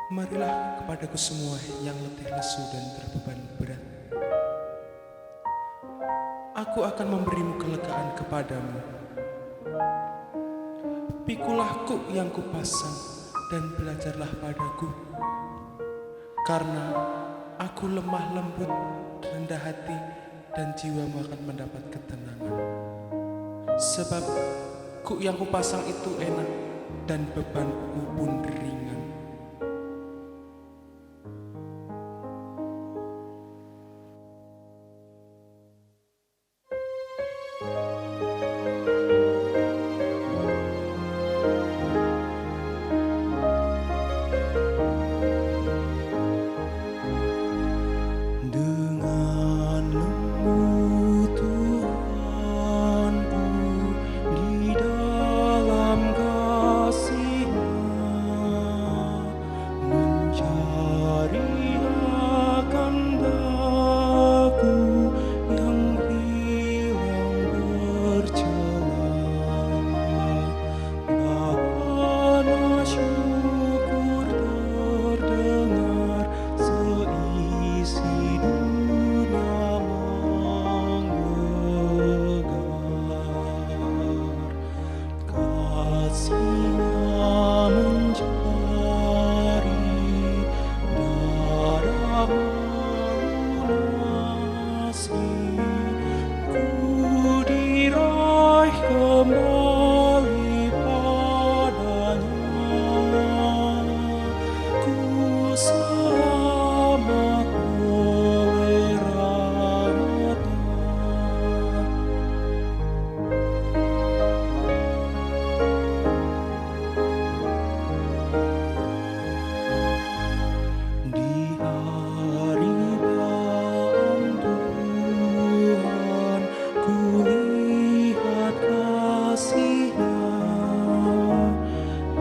Marilah kepadaku semua yang letih lesu dan berbeban berat. Aku akan memberimu kelegaan kepadamu. Pikulah kuk yang kupasang dan belajarlah padaku. Karena aku lemah lembut, rendah hati, dan jiwamu akan mendapat ketenangan. Sebab kuk yang kupasang itu enak dan bebanku pun ringan. Dengan lembut Tuhanku di dalam kasih-Nya, mencari akan daku yang hilang bercela. Bagaimana syukur terdengar seisi dunia menggegar. Kasih-Nya mencari darah melunasi. Ku diraih kembali padanya. Ku selamat oleh rahmat-Nya. Di hari bauan Tuhan, ku lihat kasih-Nya,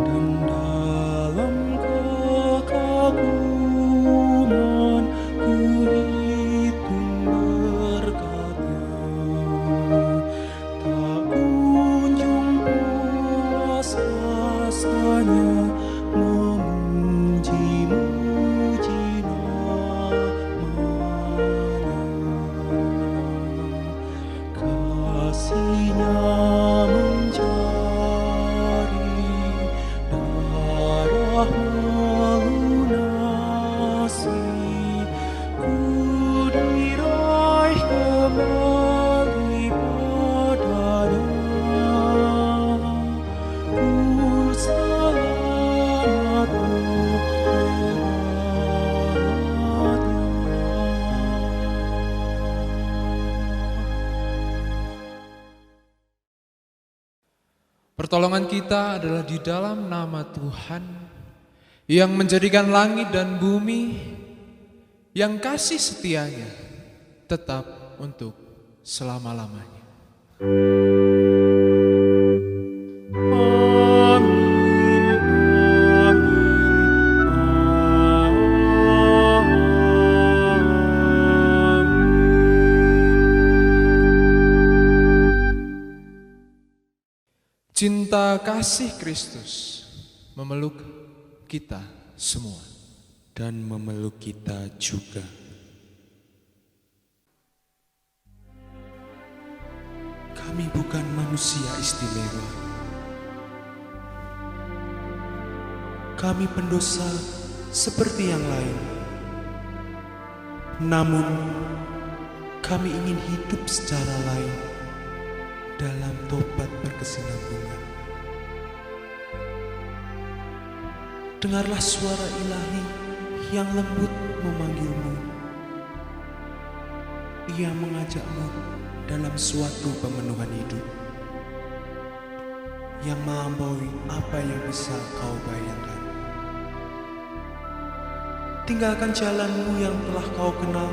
dan dalam kekaguman ku hitung berkat-Nya. Tak kunjung puas rasanya memuji-muji nama-Nya. Kasih-Nya mencari darah melunasi. Ku diraih kembali padanya. Ku selamat oleh rahmat-Nya. Pertolongan kita adalah di dalam nama Tuhan yang menjadikan langit dan bumi, yang kasih setianya tetap untuk selama-lamanya. Amin, Cinta kasih Kristus memeluk kita semua. dan memeluk kita juga. Kami bukan manusia istimewa. Kami pendosa seperti yang lain. Namun, kami ingin hidup secara lain dalam tobat berkesinambungan. Dengarlah suara ilahi yang lembut memanggilmu. Ia mengajakmu dalam suatu pemenuhan hidup yang melampaui apa yang bisa kau bayangkan. Tinggalkan jalanmu yang telah kau kenal.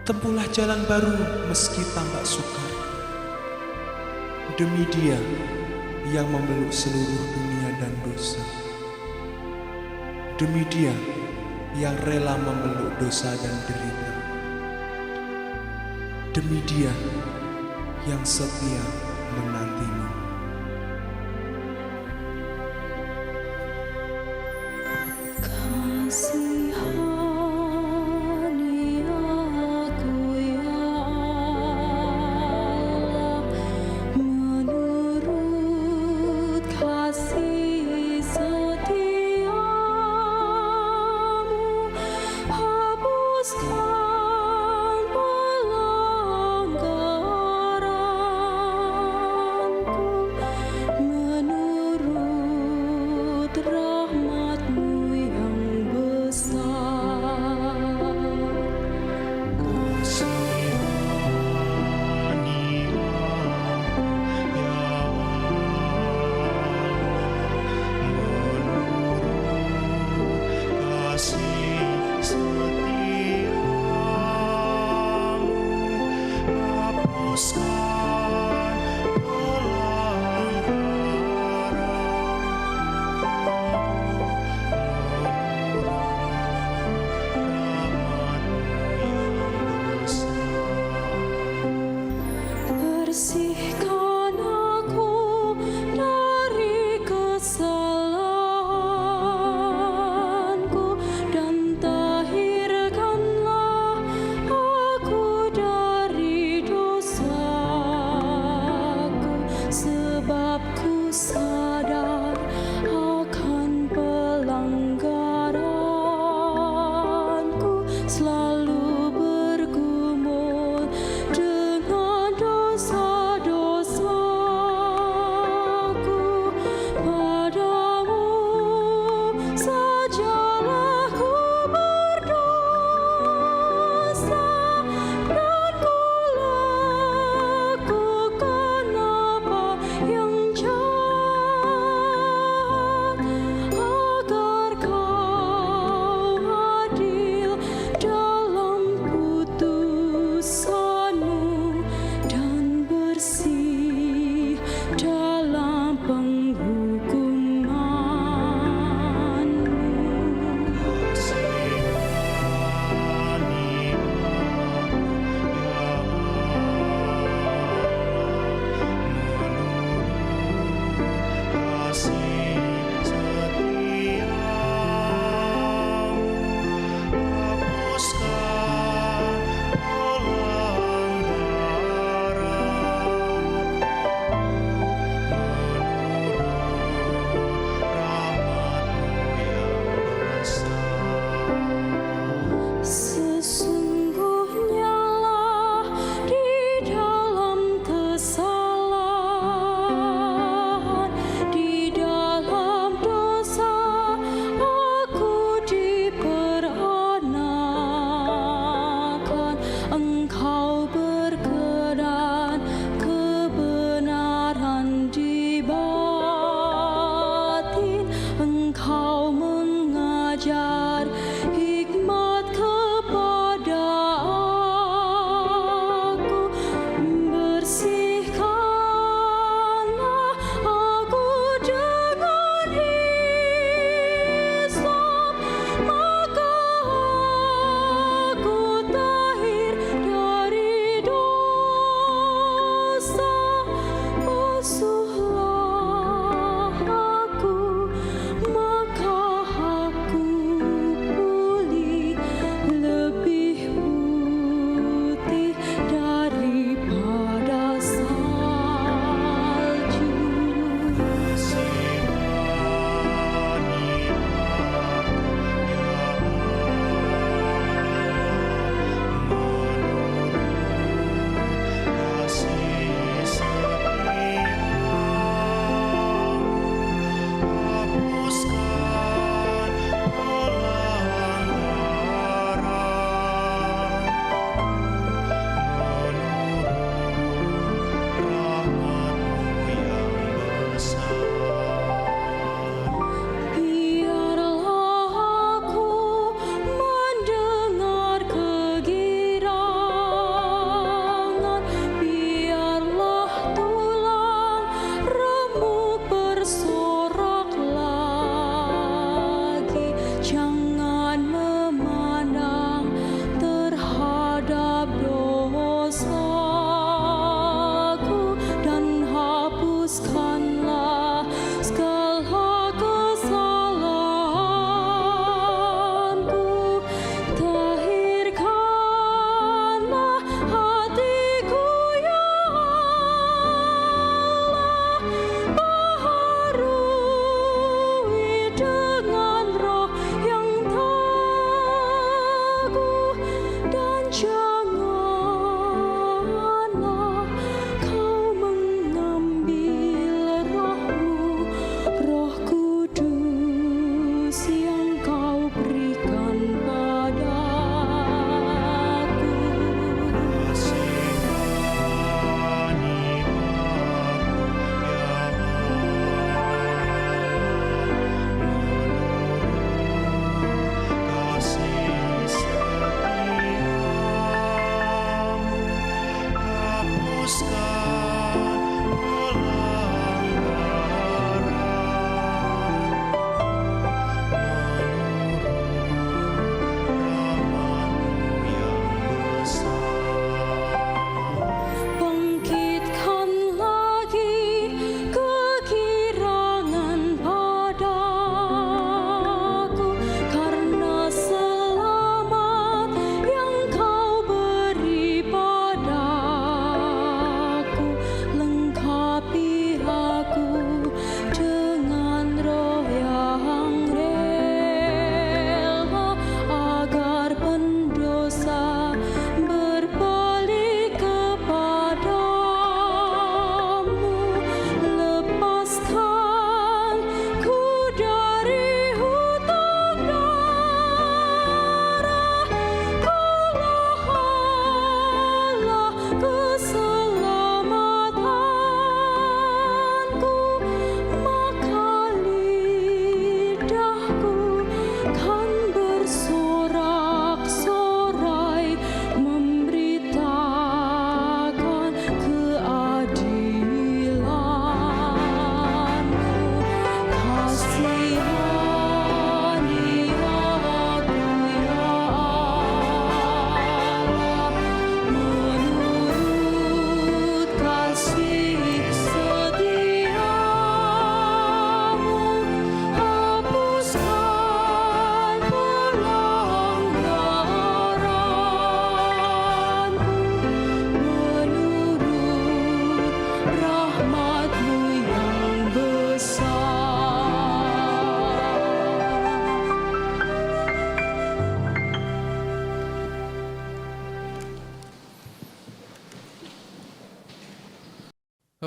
Tempuhlah jalan baru meski tampak sukar. Demi Dia yang memeluk seluruh dunia dan dosa. Demi Dia yang rela memeluk dosa dan derita. Demi Dia yang setia menantimu.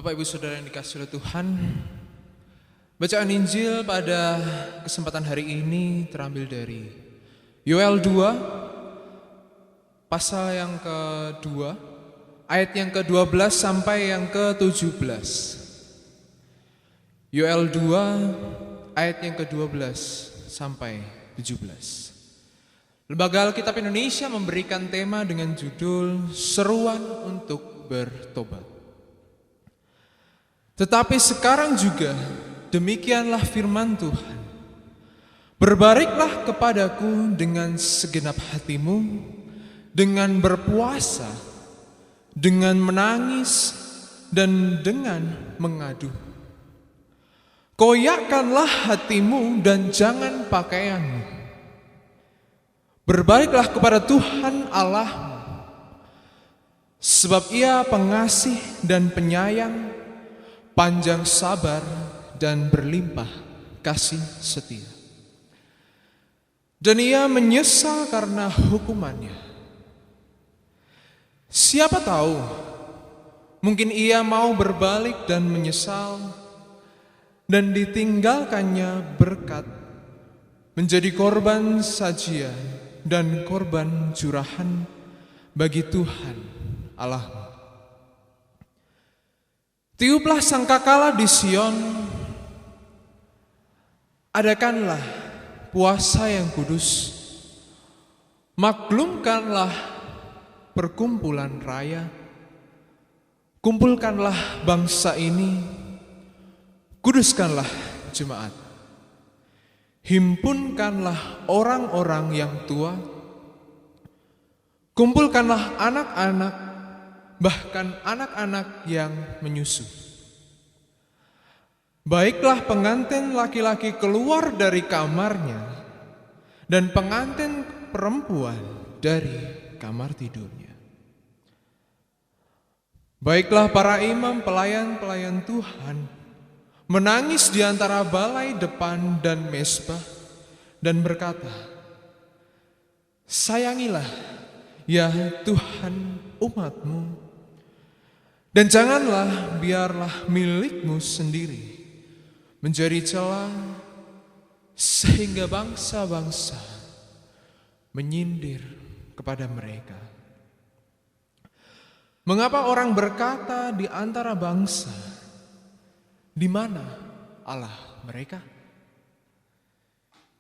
Bapak Ibu Saudara yang dikasihi oleh Tuhan, bacaan Injil pada kesempatan hari ini terambil dari Yoel 2, pasal yang kedua, ayat yang ke-12 sampai yang ke-17. Yoel 2, ayat yang ke-12 sampai 17. Lembaga Alkitab Indonesia memberikan tema dengan judul Seruan untuk Bertobat. Tetapi sekarang juga demikianlah firman Tuhan. Berbaliklah kepadaku dengan segenap hatimu, dengan berpuasa, dengan menangis, dan dengan mengadu. Koyakkanlah hatimu dan jangan pakaianmu. Berbaliklah kepada Tuhan Allahmu, sebab Ia pengasih dan penyayang, panjang sabar dan berlimpah kasih setia. Dan Ia menyesal karena hukumannya. Siapa tahu, mungkin Ia mau berbalik dan menyesal dan ditinggalkannya berkat menjadi korban sajian dan korban curahan bagi Tuhan Allahmu. Tiuplah sangkakala di Sion, adakanlah puasa yang kudus, maklumkanlah perkumpulan raya, kumpulkanlah bangsa ini, kuduskanlah jemaat, himpunkanlah orang-orang yang tua, kumpulkanlah anak-anak, bahkan anak-anak yang menyusu. Baiklah pengantin laki-laki keluar dari kamarnya, dan pengantin perempuan dari kamar tidurnya. Baiklah para imam pelayan-pelayan Tuhan menangis di antara balai depan dan mezbah dan berkata, sayangilah ya Tuhan umat-Mu, dan janganlah biarlah milikmu sendiri menjadi celah sehingga bangsa-bangsa menyindir kepada mereka. Mengapa orang berkata di antara bangsa, di mana Allah mereka?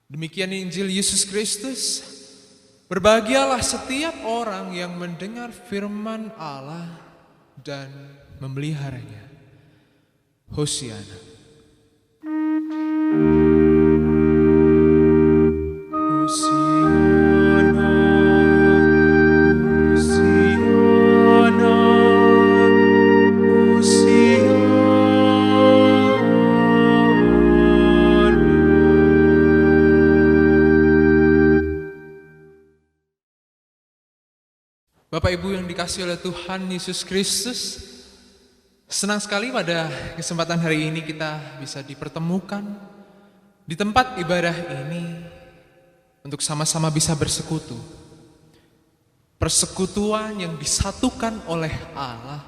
Demikian Injil Yesus Kristus. Berbahagialah setiap orang yang mendengar firman Allah dan memeliharanya. Hosiana. Hosiana, Hosiana, Bapak Ibu yang dikasihi oleh Tuhan Yesus Kristus, senang sekali pada kesempatan hari ini kita bisa dipertemukan di tempat ibadah ini untuk sama-sama bisa bersekutu. Persekutuan yang disatukan oleh Allah,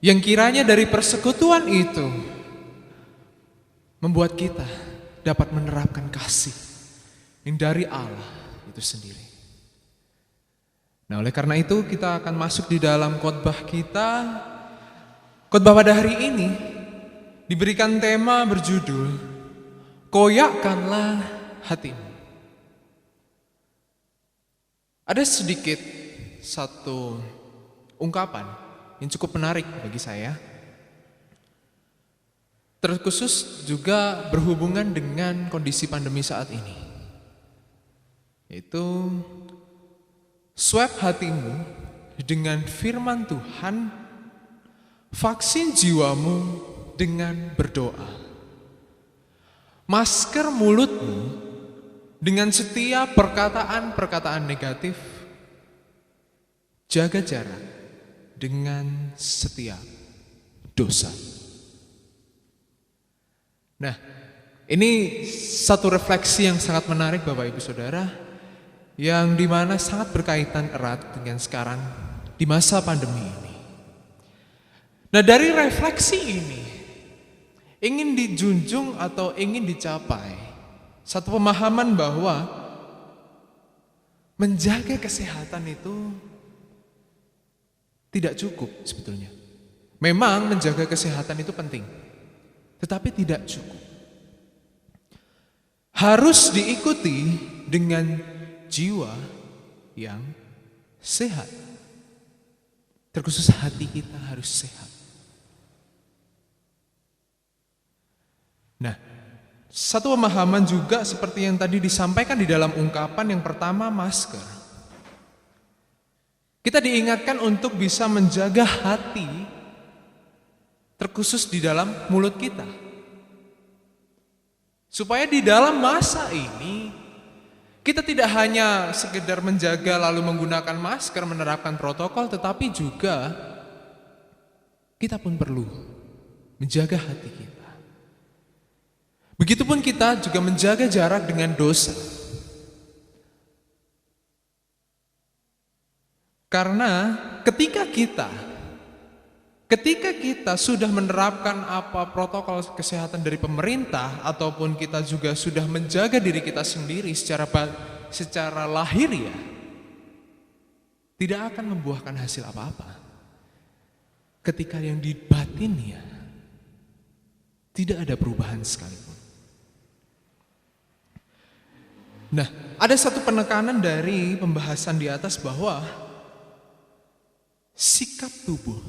yang kiranya dari persekutuan itu membuat kita dapat menerapkan kasih yang dari Allah itu sendiri. Nah, oleh karena itu kita akan masuk di dalam khotbah kita. Khotbah pada hari ini diberikan tema berjudul Koyakkanlah hatimu. Ada sedikit satu ungkapan yang cukup menarik bagi saya, terkhusus juga berhubungan dengan kondisi pandemi saat ini, yaitu swab hatimu dengan firman Tuhan, vaksin jiwamu dengan berdoa. Masker mulutmu dengan setiap perkataan-perkataan negatif. Jaga jarak dengan setiap dosa. Nah, ini satu refleksi yang sangat menarik Bapak Ibu Saudara, yang dimana sangat berkaitan erat dengan sekarang di masa pandemi ini. Nah, dari refleksi ini ingin dijunjung atau ingin dicapai satu pemahaman bahwa menjaga kesehatan itu tidak cukup sebetulnya. Memang menjaga kesehatan itu penting, tetapi tidak cukup. Harus diikuti dengan jiwa yang sehat. Terkhusus hati kita harus sehat. Nah, satu pemahaman juga seperti yang tadi disampaikan di dalam ungkapan yang pertama, masker. Kita diingatkan untuk bisa menjaga hati, terkhusus di dalam mulut kita. Supaya di dalam masa ini, kita tidak hanya sekedar menjaga lalu menggunakan masker, menerapkan protokol, tetapi juga kita pun perlu menjaga hati kita. Begitupun kita juga menjaga jarak dengan dosa. Karena ketika kita sudah menerapkan apa protokol kesehatan dari pemerintah, ataupun kita juga sudah menjaga diri kita sendiri secara lahiriah, tidak akan membuahkan hasil apa-apa. Ketika yang di batinnya tidak ada perubahan sekalipun. Nah, ada satu penekanan dari pembahasan di atas bahwa sikap tubuh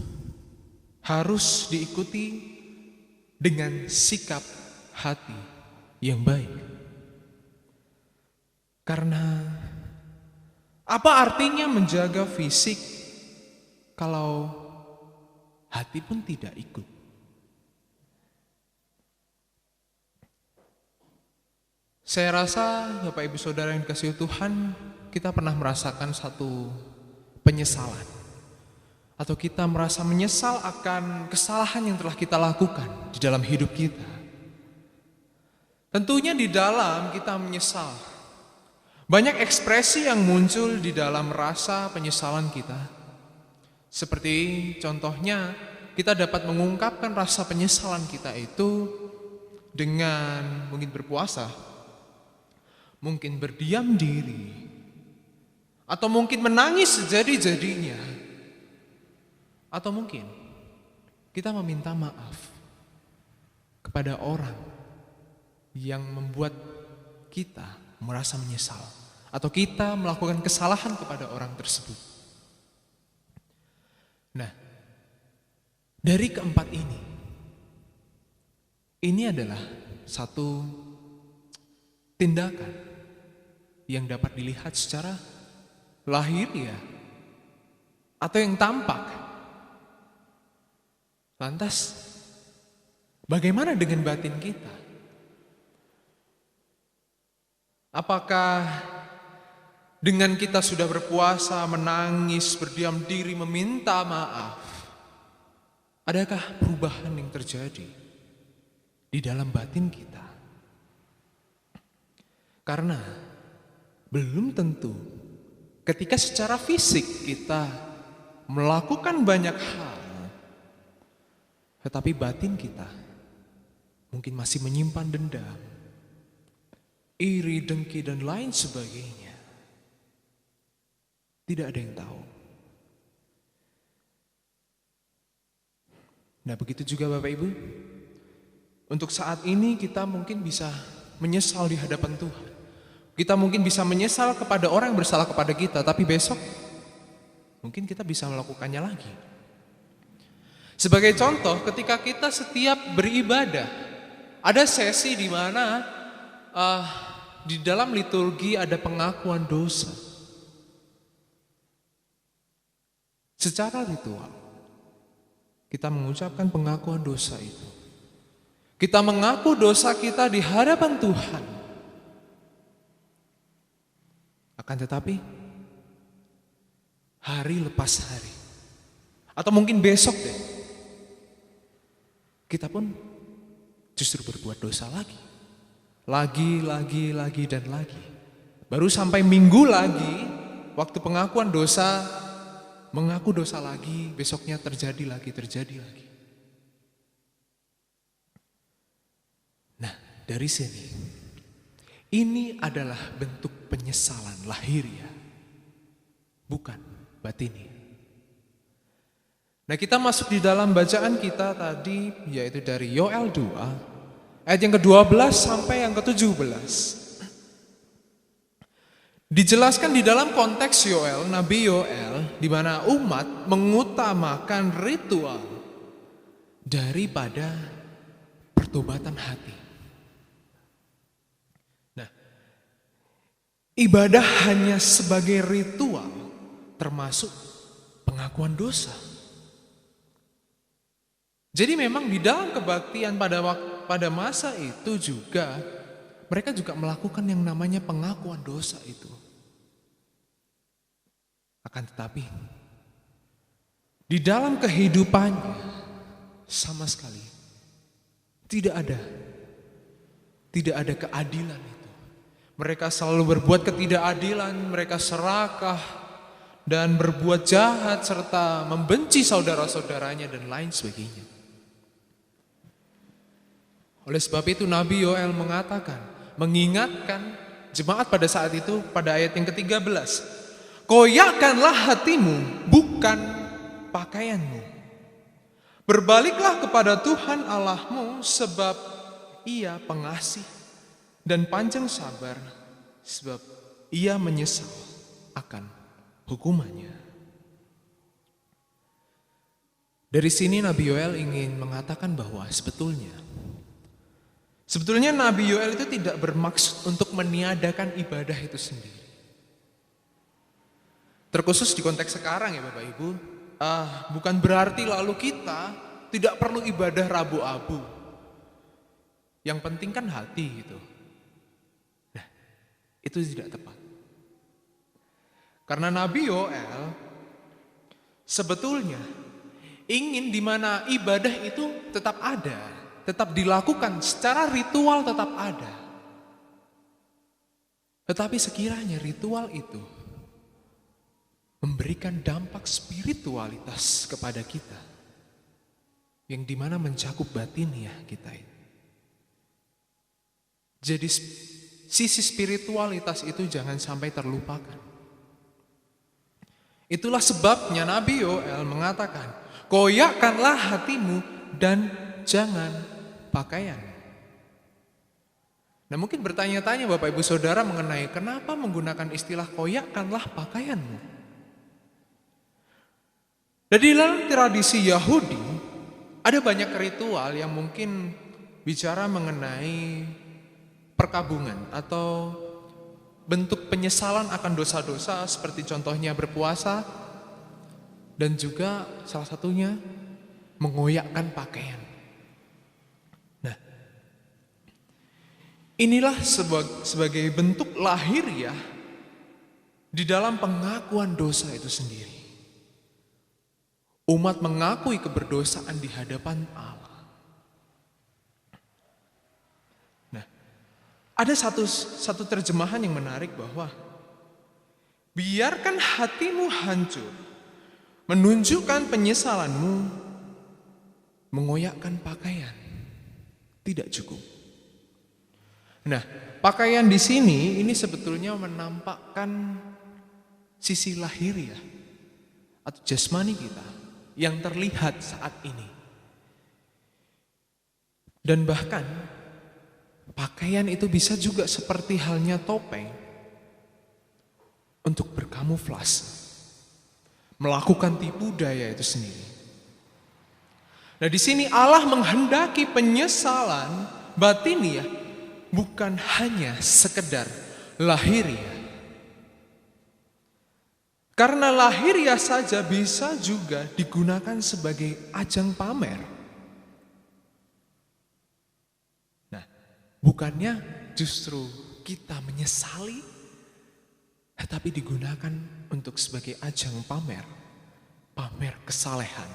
harus diikuti dengan sikap hati yang baik. Karena apa artinya menjaga fisik kalau hati pun tidak ikut? Saya rasa Bapak Ibu Saudara yang dikasihi Tuhan, kita pernah merasakan satu penyesalan. Atau kita merasa menyesal akan kesalahan yang telah kita lakukan di dalam hidup kita. Tentunya di dalam kita menyesal, banyak ekspresi yang muncul di dalam rasa penyesalan kita. Seperti contohnya, kita dapat mengungkapkan rasa penyesalan kita itu dengan mungkin berpuasa, mungkin berdiam diri, atau mungkin menangis sejadi-jadinya, atau mungkin kita meminta maaf kepada orang yang membuat kita merasa menyesal, atau kita melakukan kesalahan kepada orang tersebut. Nah, dari keempat ini adalah satu tindakan yang dapat dilihat secara lahiriah atau yang tampak. Lantas, bagaimana dengan batin kita? Apakah dengan kita sudah berpuasa, menangis, berdiam diri, meminta maaf, adakah perubahan yang terjadi di dalam batin kita? Karena belum tentu ketika secara fisik kita melakukan banyak hal, tetapi batin kita mungkin masih menyimpan dendam, iri, dengki, dan lain sebagainya. Tidak ada yang tahu. Nah, begitu juga Bapak Ibu. Untuk saat ini kita mungkin bisa menyesal di hadapan Tuhan. Kita mungkin bisa menyesal kepada orang yang bersalah kepada kita, tapi besok mungkin kita bisa melakukannya lagi. Sebagai contoh, ketika kita setiap beribadah, ada sesi di mana di dalam liturgi ada pengakuan dosa. Secara ritual, kita mengucapkan pengakuan dosa itu. Kita mengaku dosa kita di hadapan Tuhan. Akan tetapi, hari lepas hari, atau mungkin besok deh, kita pun justru berbuat dosa lagi. Lagi, dan lagi. Baru sampai minggu lagi, waktu pengakuan dosa, mengaku dosa lagi, besoknya terjadi lagi. dari sini, ini adalah bentuk penyesalan lahiriah, bukan batinia. Nah, kita masuk di dalam bacaan kita tadi, yaitu dari Yoel 2, ayat yang ke-12 sampai yang ke-17. Dijelaskan di dalam konteks Yoel, Nabi Yoel, di mana umat mengutamakan ritual daripada pertobatan hati. Nah, ibadah hanya sebagai ritual, termasuk pengakuan dosa. Jadi memang di dalam kebaktian pada masa itu juga mereka juga melakukan yang namanya pengakuan dosa itu. Akan tetapi di dalam kehidupannya sama sekali tidak ada keadilan itu. Mereka selalu berbuat ketidakadilan, mereka serakah dan berbuat jahat serta membenci saudara-saudaranya dan lain sebagainya. Oleh sebab itu Nabi Yoel mengingatkan jemaat pada saat itu pada ayat yang ke-13. Koyakkanlah hatimu, bukan pakaianmu. Berbaliklah kepada Tuhan Allahmu, sebab Ia pengasih dan panjang sabar, sebab Ia menyesal akan hukumannya. Dari sini Nabi Yoel ingin mengatakan bahwa Sebetulnya Nabi Yoel itu tidak bermaksud untuk meniadakan ibadah itu sendiri. Terkhusus di konteks sekarang ya Bapak Ibu, bukan berarti lalu kita tidak perlu ibadah rabu-abu. Yang penting kan hati gitu. Nah, itu tidak tepat. Karena Nabi Yoel sebetulnya ingin di mana ibadah itu tetap ada. Tetap dilakukan secara ritual, tetap ada. Tetapi sekiranya ritual itu memberikan dampak spiritualitas kepada kita, yang dimana mencakup batiniah kita itu. Jadi sisi spiritualitas itu jangan sampai terlupakan. Itulah sebabnya Nabi Yoel mengatakan, koyakkanlah hatimu dan jangan pakaian. Nah, mungkin bertanya-tanya Bapak Ibu Saudara mengenai kenapa menggunakan istilah koyakkanlah pakaianmu. Dan di dalam tradisi Yahudi ada banyak ritual yang mungkin bicara mengenai perkabungan atau bentuk penyesalan akan dosa-dosa, seperti contohnya berpuasa dan juga salah satunya mengoyakkan pakaian. Inilah sebagai bentuk lahiriah di dalam pengakuan dosa itu sendiri. Umat mengakui keberdosaan di hadapan Allah. Nah, ada satu terjemahan yang menarik bahwa biarkan hatimu hancur, menunjukkan penyesalanmu, mengoyakkan pakaian tidak cukup. Nah, pakaian di sini ini sebetulnya menampakkan sisi lahiriah atau jasmani kita yang terlihat saat ini. Dan bahkan pakaian itu bisa juga seperti halnya topeng untuk berkamuflase, melakukan tipu daya itu sendiri. Nah, di sini Allah menghendaki penyesalan batiniah bukan hanya sekedar lahiriah. Karena lahiriah saja bisa juga digunakan sebagai ajang pamer. Nah, bukannya justru kita menyesali, tetapi digunakan untuk sebagai ajang pamer kesalehan.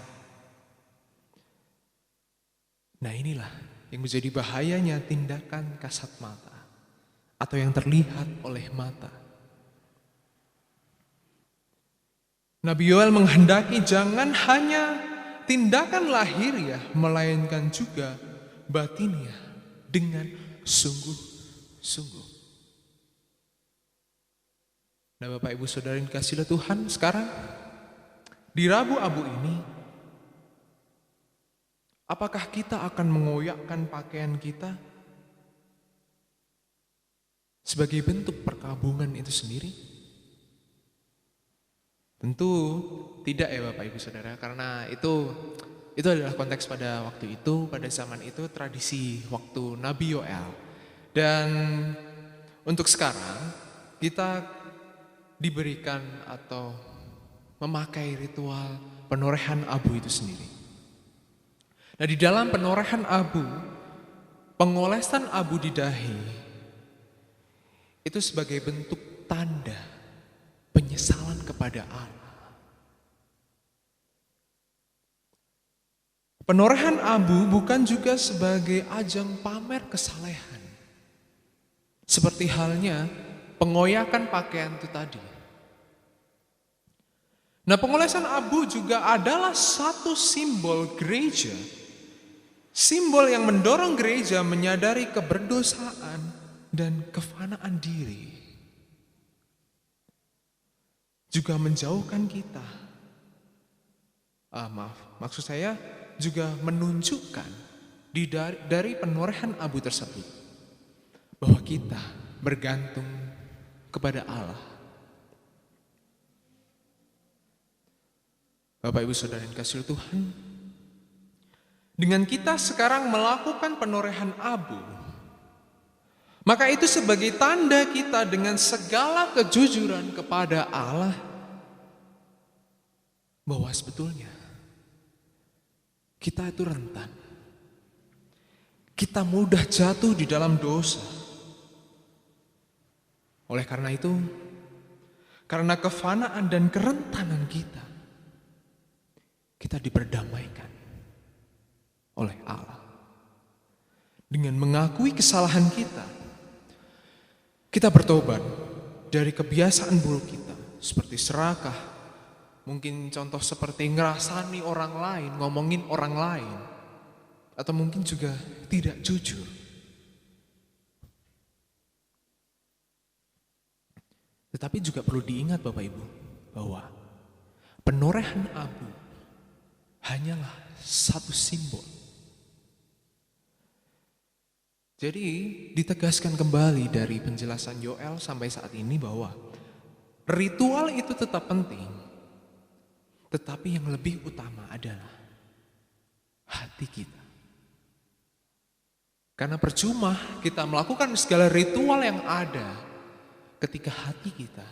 Nah, inilah yang menjadi bahayanya tindakan kasat mata atau yang terlihat oleh mata. Nabi Yoel menghendaki jangan hanya tindakan lahiriah, melainkan juga batiniah dengan sungguh-sungguh. Nah Bapak Ibu Saudara yang dikasihi Tuhan, sekarang di Rabu Abu ini, apakah kita akan mengoyakkan pakaian kita sebagai bentuk perkabungan itu sendiri? Tentu tidak ya Bapak Ibu Saudara, karena itu adalah konteks pada waktu itu, pada zaman itu tradisi waktu Nabi Yoel. Dan untuk sekarang kita diberikan atau memakai ritual penorehan abu itu sendiri. Nah di dalam penorehan abu, pengolesan abu di dahi itu sebagai bentuk tanda penyesalan kepada Allah. Penorehan abu bukan juga sebagai ajang pamer kesalehan, seperti halnya pengoyakan pakaian itu tadi. Nah, pengolesan abu juga adalah satu simbol gereja, simbol yang mendorong gereja menyadari keberdosaan dan kefanaan diri, juga menjauhkan kita. Maksud saya juga menunjukkan dari penorehan abu tersebut bahwa kita bergantung kepada Allah. Bapak Ibu Saudara yang dikasihi Tuhan, dengan kita sekarang melakukan penorehan abu, maka itu sebagai tanda kita dengan segala kejujuran kepada Allah bahwa sebetulnya kita itu rentan. Kita mudah jatuh di dalam dosa. Oleh karena itu, karena kefanaan dan kerentanan kita diperdamaikan oleh Allah. Dengan mengakui kesalahan kita bertobat dari kebiasaan buruk kita, seperti serakah, mungkin contoh seperti ngerasani orang lain, ngomongin orang lain, atau mungkin juga tidak jujur. Tetapi juga perlu diingat Bapak Ibu, bahwa penorehan abu hanyalah satu simbol. Jadi ditegaskan kembali dari penjelasan Yoel sampai saat ini bahwa ritual itu tetap penting, tetapi yang lebih utama adalah hati kita. Karena percuma kita melakukan segala ritual yang ada ketika hati kita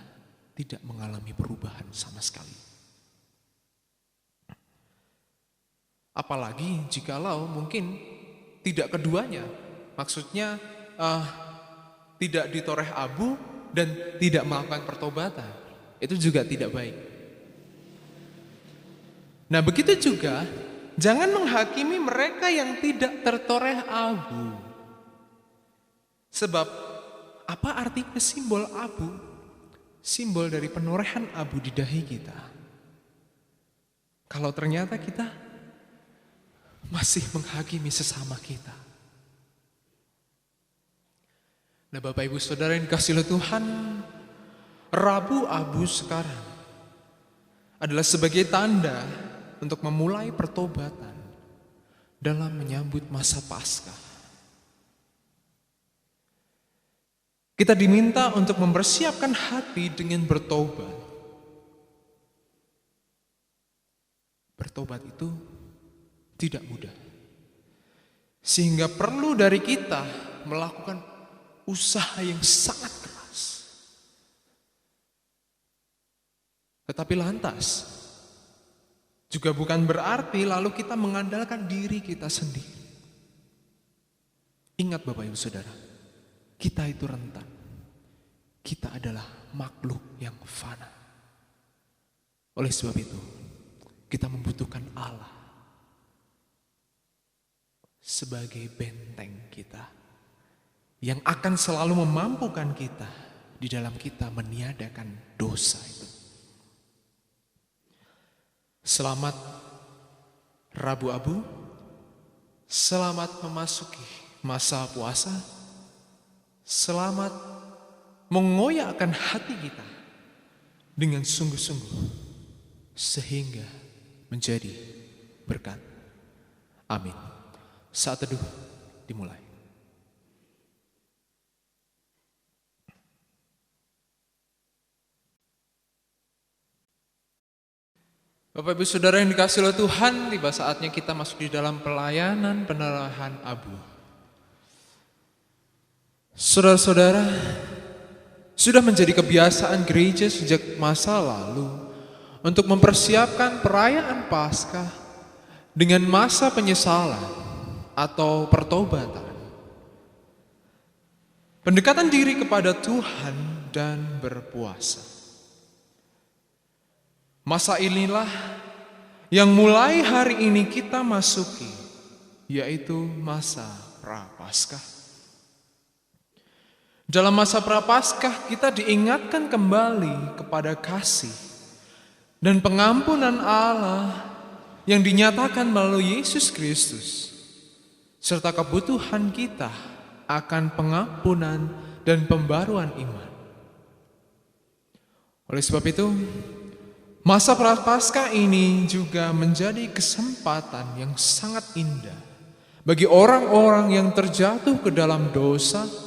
tidak mengalami perubahan sama sekali. Apalagi jikalau mungkin tidak keduanya, maksudnya tidak ditoreh abu dan tidak melakukan pertobatan, itu juga tidak baik. Nah begitu juga, jangan menghakimi mereka yang tidak tertoreh abu. Sebab apa artinya simbol abu? Simbol dari penorehan abu di dahi kita. Kalau ternyata kita masih menghakimi sesama kita. Nah Bapak Ibu Saudara yang dikasihi Tuhan, Rabu Abu sekarang adalah sebagai tanda untuk memulai pertobatan dalam menyambut masa Paskah. Kita diminta untuk mempersiapkan hati dengan bertobat. Bertobat itu tidak mudah. Sehingga perlu dari kita melakukan usaha yang sangat keras. Tetapi lantas juga bukan berarti lalu kita mengandalkan diri kita sendiri. Ingat Bapak Ibu Saudara, kita itu rentan. Kita adalah makhluk yang fana. Oleh sebab itu, kita membutuhkan Allah sebagai benteng kita yang akan selalu memampukan kita di dalam kita meniadakan dosa itu. Selamat Rabu Abu, selamat memasuki masa puasa, selamat mengoyakkan hati kita dengan sungguh-sungguh sehingga menjadi berkat. Amin. Saat teduh dimulai. Bapak Ibu Saudara yang dikasihi oleh Tuhan, tiba saatnya kita masuk di dalam pelayanan penerahan abu. Saudara-saudara, sudah menjadi kebiasaan gereja sejak masa lalu untuk mempersiapkan perayaan Paskah dengan masa penyesalan atau pertobatan. Pendekatan diri kepada Tuhan dan berpuasa. Masa inilah yang mulai hari ini kita masuki, yaitu masa Prapaskah. Dalam masa Prapaskah kita diingatkan kembali kepada kasih dan pengampunan Allah yang dinyatakan melalui Yesus Kristus, serta kebutuhan kita akan pengampunan dan pembaruan iman. Oleh sebab itu, masa Prapaskah ini juga menjadi kesempatan yang sangat indah bagi orang-orang yang terjatuh ke dalam dosa,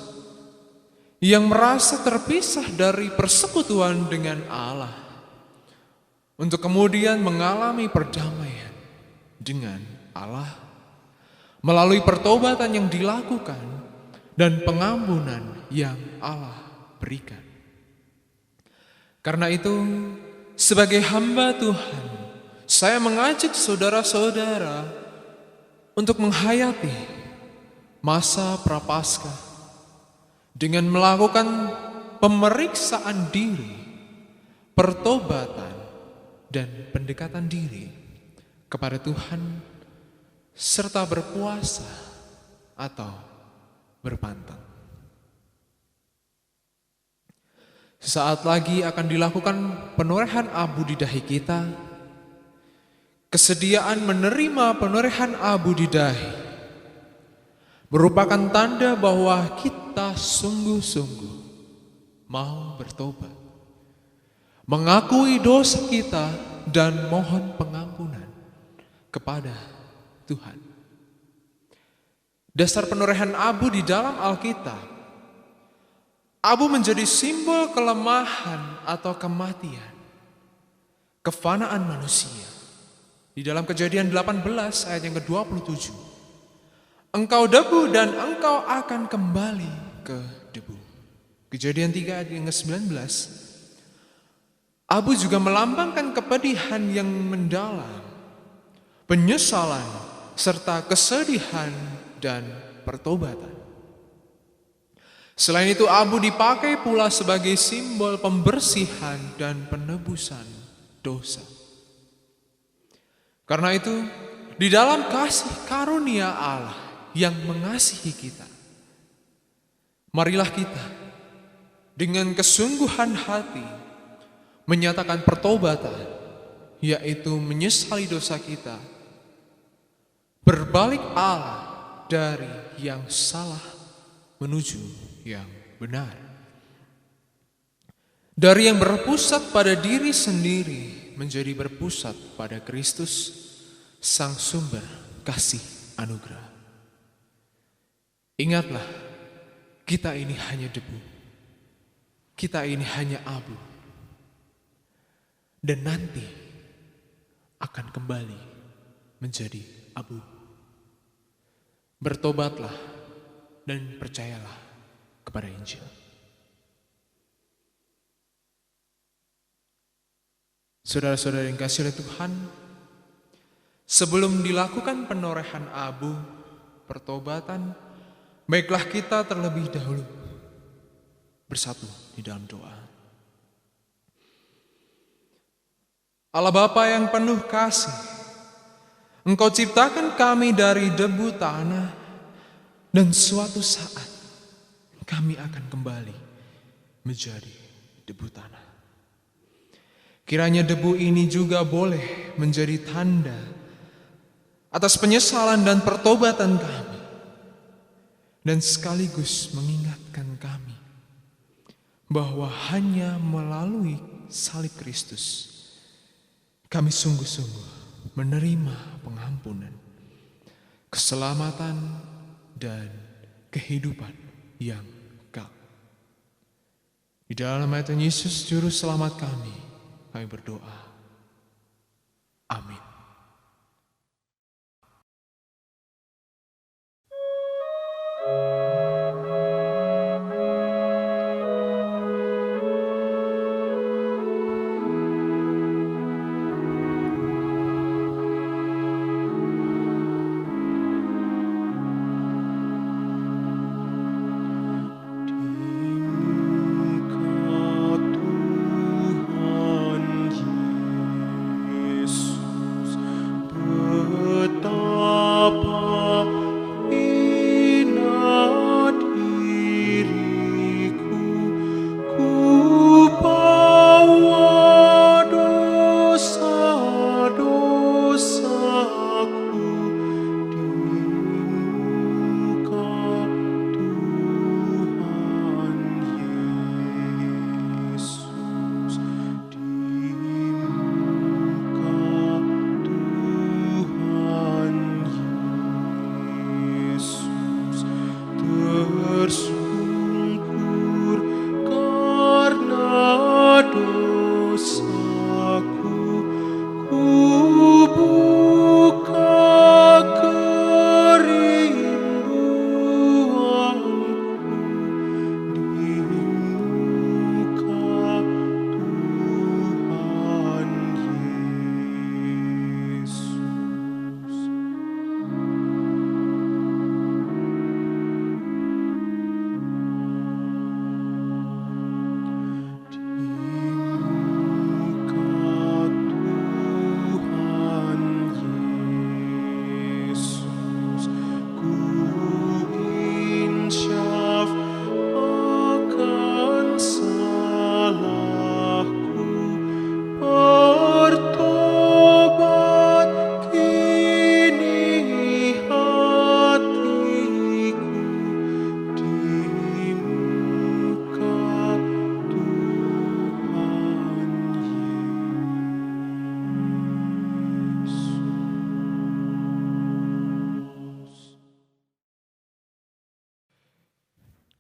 yang merasa terpisah dari persekutuan dengan Allah, untuk kemudian mengalami perdamaian dengan Allah melalui pertobatan yang dilakukan dan pengampunan yang Allah berikan. Karena itu, sebagai hamba Tuhan, saya mengajak saudara-saudara untuk menghayati masa Prapaskah dengan melakukan pemeriksaan diri, pertobatan, dan pendekatan diri kepada Tuhan, serta berpuasa atau berpantang. Sesaat lagi akan dilakukan penerahan abu di dahi kita. Kesediaan menerima penerahan abu di dahi merupakan tanda bahwa kita sungguh-sungguh mau bertobat, mengakui dosa kita dan mohon pengampunan kepada Tuhan. Dasar penerahan abu di dalam Alkitab, abu menjadi simbol kelemahan atau kematian, kefanaan manusia. Di dalam Kejadian 18 ayat yang ke-27, engkau debu dan engkau akan kembali ke debu. Kejadian 3 ayat yang ke-19, abu juga melambangkan kepedihan yang mendalam, penyesalan, serta kesedihan dan pertobatan. Selain itu, abu dipakai pula sebagai simbol pembersihan dan penebusan dosa. Karena itu, di dalam kasih karunia Allah yang mengasihi kita, marilah kita dengan kesungguhan hati menyatakan pertobatan, yaitu menyesali dosa kita, berbalik Allah dari yang salah menuju yang benar. Dari yang berpusat pada diri sendiri menjadi berpusat pada Kristus, Sang Sumber kasih anugerah. Ingatlah, kita ini hanya debu, kita ini hanya abu, dan nanti akan kembali menjadi abu. Bertobatlah dan percayalah kepada Injil. Saudara-saudara yang kasih oleh Tuhan, sebelum dilakukan penorehan abu, pertobatan, baiklah kita terlebih dahulu bersatu di dalam doa. Allah Bapa yang penuh kasih, Engkau ciptakan kami dari debu tanah, dan suatu saat kami akan kembali menjadi debu tanah. Kiranya debu ini juga boleh menjadi tanda atas penyesalan dan pertobatan kami, dan sekaligus mengingatkan kami bahwa hanya melalui salib Kristus kami sungguh-sungguh menerima pengampunan, keselamatan, dan kehidupan yang kekal. Di dalam nama Tuhan Yesus Juru Selamat kami berdoa. Amin.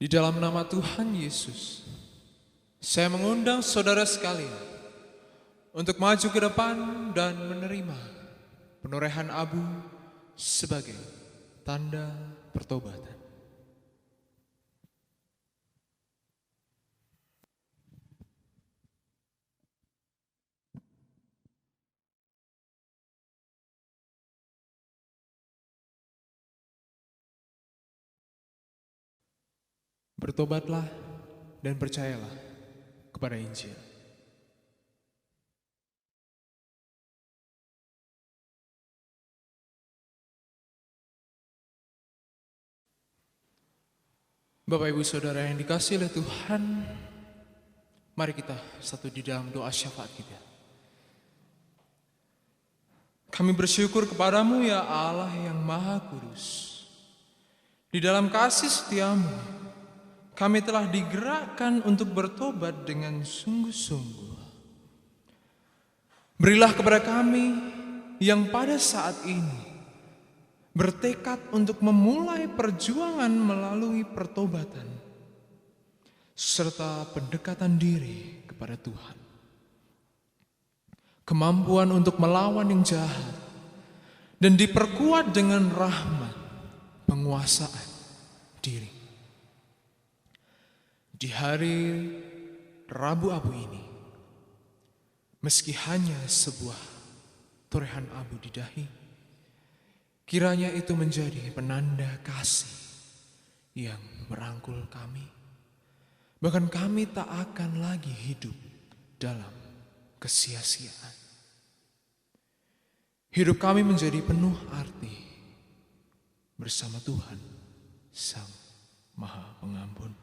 Di dalam nama Tuhan Yesus, saya mengundang saudara sekalian untuk maju ke depan dan menerima penurehan abu sebagai tanda pertobatan. Bertobatlah dan percayalah kepada Injil. Bapak Ibu Saudara yang dikasihi oleh Tuhan, mari kita satu di dalam doa syafaat kita. Kami bersyukur kepadamu ya Allah yang Maha Kudus. Di dalam kasih setiamu, kami telah digerakkan untuk bertobat dengan sungguh-sungguh. Berilah kepada kami yang pada saat ini bertekad untuk memulai perjuangan melalui pertobatan serta pendekatan diri kepada Tuhan. Kemampuan untuk melawan yang jahat dan diperkuat dengan rahmat penguasaan diri. Di hari Rabu Abu ini, meski hanya sebuah torehan abu di dahi, kiranya itu menjadi penanda kasih yang merangkul kami. Bahkan kami tak akan lagi hidup dalam kesia-siaan. Hidup kami menjadi penuh arti bersama Tuhan, Sang Maha Pengampun.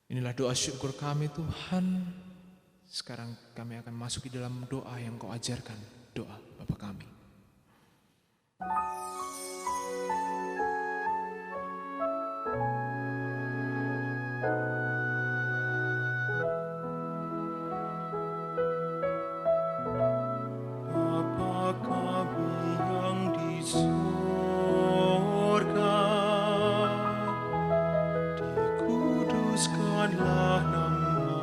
Inilah doa syukur kami Tuhan. Sekarang kami akan masuk di dalam doa yang Kau ajarkan, doa Bapa kami. terpujilah nama-Mu.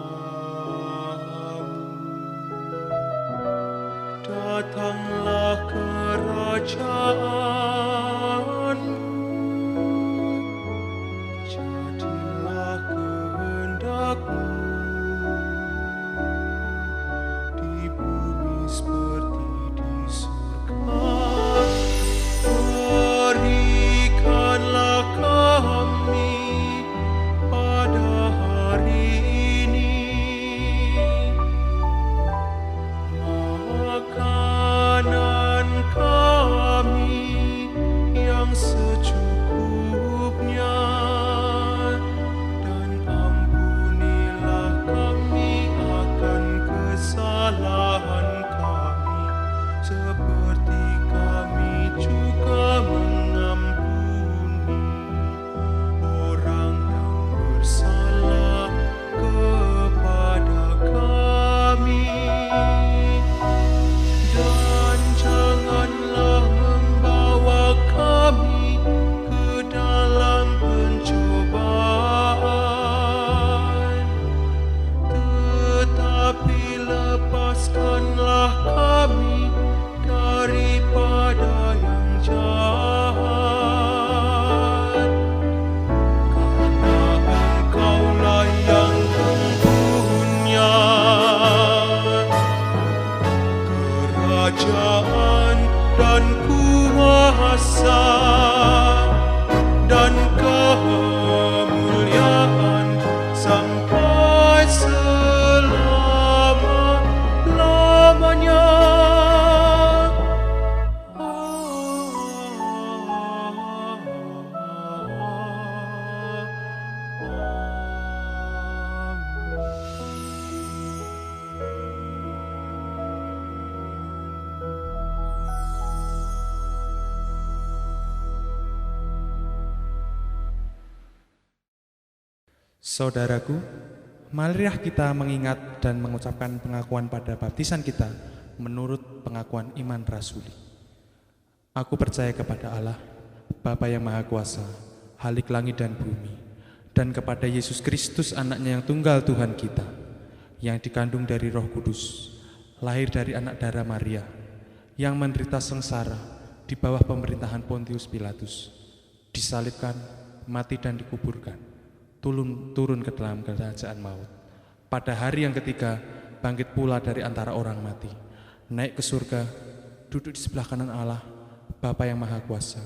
Datanglah kerajaan-Mu, jadilah kehendak-Mu di bumi seperti di surga. Berikanlah kami pada hari ini makanan kami yang secukupnya, dan ampunilah kami akan kesalahan kami, seperti kami juga mengampuni orang yang bersalah kepada kami. Dan janganlah membawa kami ke dalam pencobaan, tetapi lepaskanlah kami daripada yang jahat. Karena Engkaulah yang mempunyai kerajaan dan kuasa dan kemuliaan sampai selama-lamanya. Saudaraku, marilah kita mengingat dan mengucapkan pengakuan pada baptisan kita menurut pengakuan iman rasuli. Aku percaya kepada Allah, Bapa yang Maha Kuasa, Halik langit dan bumi, dan kepada Yesus Kristus, anaknya yang tunggal Tuhan kita, yang dikandung dari Roh Kudus, lahir dari anak darah Maria, yang menderita sengsara di bawah pemerintahan Pontius Pilatus, disalibkan, mati dan dikuburkan, turun ke dalam kerajaan maut. Pada hari yang ketiga, bangkit pula dari antara orang mati, naik ke surga, duduk di sebelah kanan Allah, Bapa yang Maha Kuasa.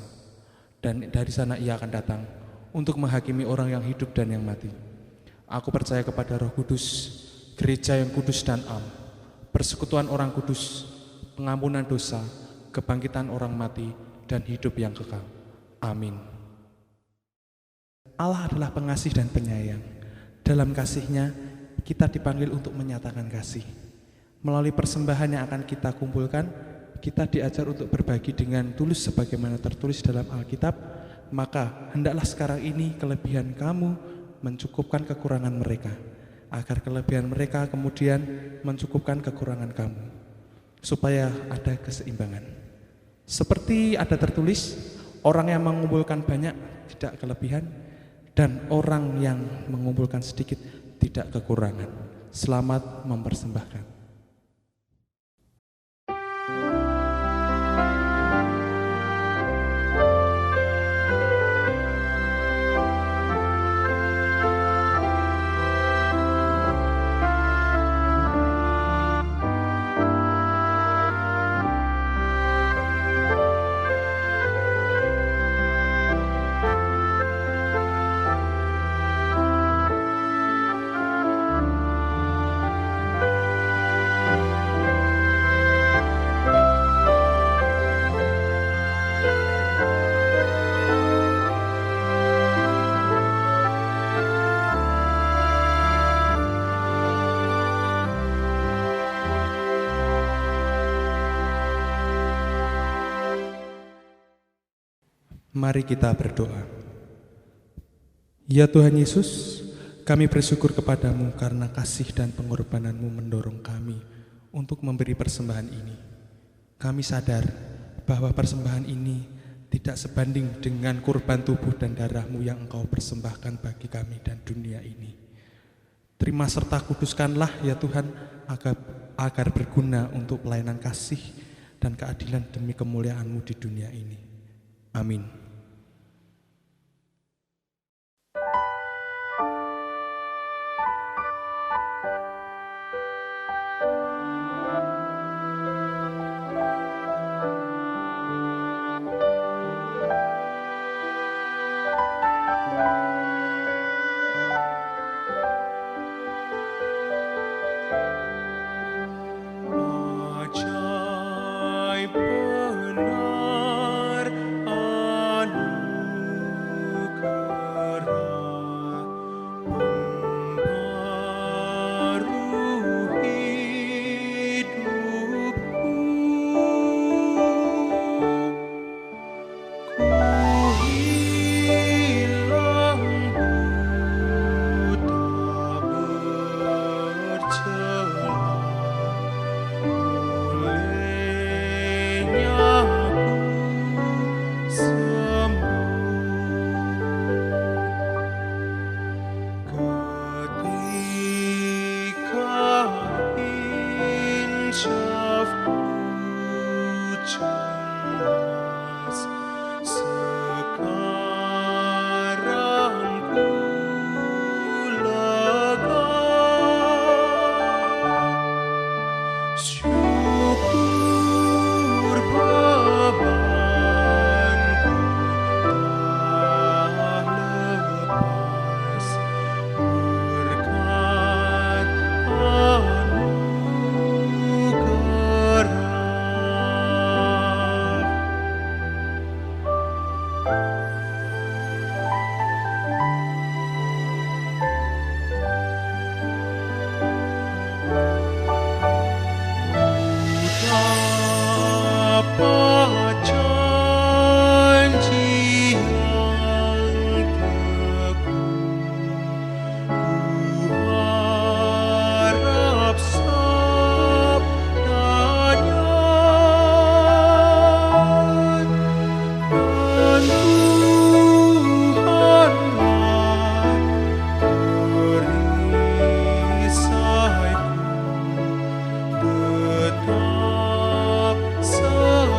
Dan dari sana ia akan datang untuk menghakimi orang yang hidup dan yang mati. Aku percaya kepada Roh Kudus, gereja yang kudus dan am, persekutuan orang kudus, pengampunan dosa, kebangkitan orang mati, dan hidup yang kekal. Amin. Allah adalah pengasih dan penyayang. Dalam kasih-Nya, kita dipanggil untuk menyatakan kasih. Melalui persembahan yang akan kita kumpulkan, kita diajar untuk berbagi dengan tulus sebagaimana tertulis dalam Alkitab. Maka hendaklah sekarang ini kelebihan kamu mencukupkan kekurangan mereka, agar kelebihan mereka kemudian mencukupkan kekurangan kamu, supaya ada keseimbangan. Seperti ada tertulis, orang yang mengumpulkan banyak tidak kelebihan, dan orang yang mengumpulkan sedikit tidak kekurangan. Selamat mempersembahkan. Mari kita berdoa. Ya Tuhan Yesus, kami bersyukur kepadamu karena kasih dan pengorbananmu mendorong kami untuk memberi persembahan ini. Kami sadar bahwa persembahan ini tidak sebanding dengan kurban tubuh dan darahmu yang engkau persembahkan bagi kami dan dunia ini. Terima serta kuduskanlah ya Tuhan, agar berguna untuk pelayanan kasih dan keadilan demi kemuliaan-Mu di dunia ini. Amin. Ajaib benar anugerah pembaru hidupku. Ku hilang buta bercelah, olehnya ku sembuh. Ketika insafku cemas, sekarang ku lega. Syukur bebanku telah lepas berkat anugerah. Dapat janji yang teguh, ku harap sabdanya, dan Tuhanlah perisaiku tetap selamanya.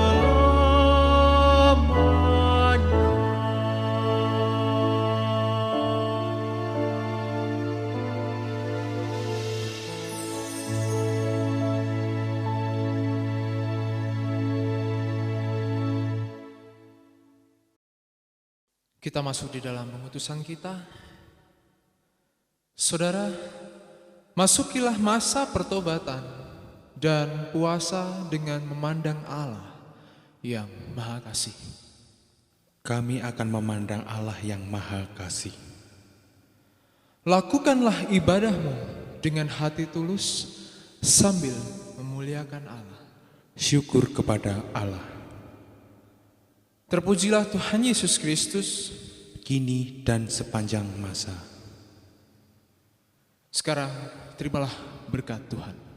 Kita masuk di dalam pengutusan kita. Saudara, masukilah masa pertobatan dan puasa dengan memandang Allah yang Maha Kasih. Kami akan memandang Allah yang Maha Kasih. Lakukanlah ibadahmu dengan hati tulus sambil memuliakan Allah. Syukur kepada Allah, Terpujilah Tuhan Yesus Kristus. kini dan sepanjang masa. Sekarang terimalah berkat Tuhan.